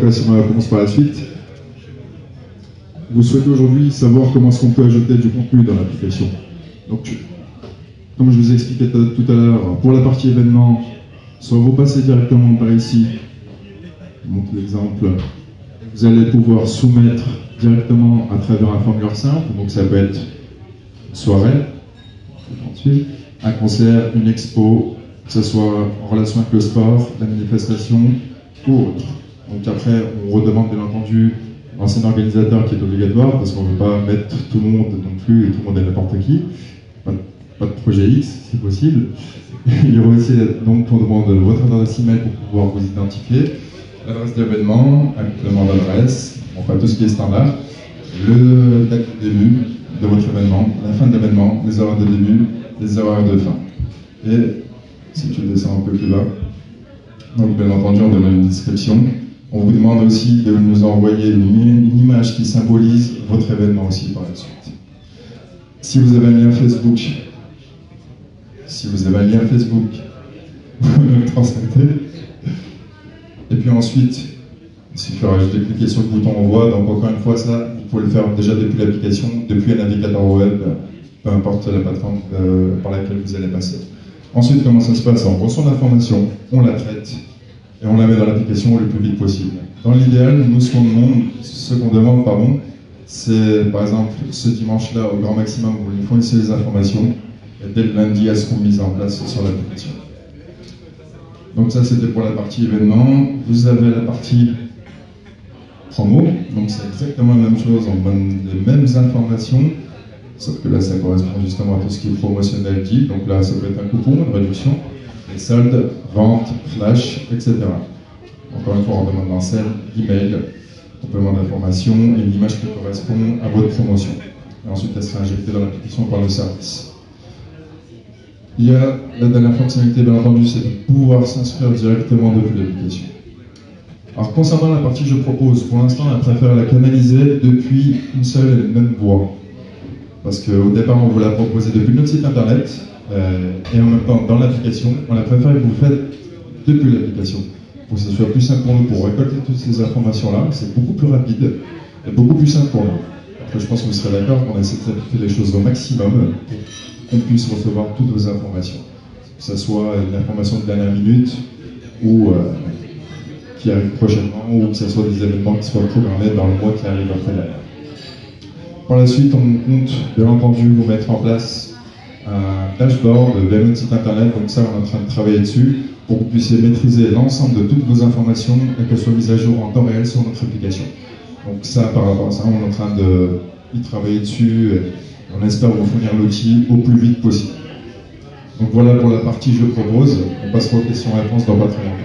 présentation commence par la suite. Vous souhaitez aujourd'hui savoir comment est-ce qu'on peut ajouter du contenu dans l'application. Donc, comme je vous ai expliqué tout à l'heure, pour la partie événement, soit vous passez directement par ici, je montre l'exemple, vous allez pouvoir soumettre directement à travers un formulaire simple, donc ça peut être une soirée, un concert, une expo, que ce soit en relation avec le sport, la manifestation ou autre. Donc après, on redemande bien entendu l'ancien organisateur qui est obligatoire, parce qu'on ne veut pas mettre tout le monde non plus et tout le monde est n'importe qui. Pas de projet X, si possible. Il y aura aussi, donc, on demande votre adresse email pour pouvoir vous identifier, l'adresse d'événement, un complément d'adresse, enfin tout ce qui est standard, le date de début de votre événement, la fin de l'événement, les horaires de début, les horaires de fin. Et si tu descends un peu plus bas, donc bien entendu, on demande une description. On vous demande aussi de nous envoyer une image qui symbolise votre événement aussi par la suite. Si vous avez un lien Facebook, vous le transmettez. Et puis ensuite, il suffira juste de cliquer sur le bouton envoi. Donc encore une fois, ça, vous pouvez le faire déjà depuis l'application, depuis un navigateur web, peu importe la plateforme par laquelle vous allez passer. Ensuite, comment ça se passe? On reçoit l'information, on la traite et on la met dans l'application le plus vite possible. Dans l'idéal, nous, ce qu'on demande, c'est par exemple ce dimanche-là, au grand maximum, vous nous fournissez les informations et dès le lundi, elles seront mises en place sur l'application. Donc ça, c'était pour la partie événement. Vous avez la partie promo, donc c'est exactement la même chose, on donne les mêmes informations, sauf que là, ça correspond justement à tout ce qui est promotionnel dit. Donc là, ça peut être un coupon, une réduction, les soldes, ventes, flash, etc. Encore une fois, on demande l'enseigne, l'email, complément d'information et une image qui correspond à votre promotion. Et ensuite, elle sera injectée dans l'application par le service. Il y a la dernière fonctionnalité, bien entendu, c'est de pouvoir s'inscrire directement depuis l'application. Alors, concernant la partie je propose, pour l'instant, on préfère la canaliser depuis une seule et même voie. Parce qu'au départ, on vous l'a proposé depuis notre site internet, et en même temps, dans l'application, on a préféré que vous le faites depuis l'application. Pour que ce soit plus simple pour nous pour récolter toutes ces informations-là, c'est beaucoup plus rapide et beaucoup plus simple pour nous. Après, je pense que vous serez d'accord qu'on essaie de simplifier les choses au maximum pour qu'on puisse recevoir toutes vos informations. Que ce soit une information de dernière minute ou qui arrive prochainement, ou que ce soit des événements qui soient programmés dans le mois qui arrive après derrière. Par la suite, on compte bien entendu vous mettre en place un dashboard vers notre site internet, donc ça on est en train de travailler dessus, pour que vous puissiez maîtriser l'ensemble de toutes vos informations et qu'elles soient mises à jour en temps réel sur notre application. Donc ça, par rapport à ça, on est en train d'y travailler dessus et on espère vous fournir l'outil au plus vite possible. Donc voilà pour la partie je propose, on passera aux questions-réponses dans pas très longtemps.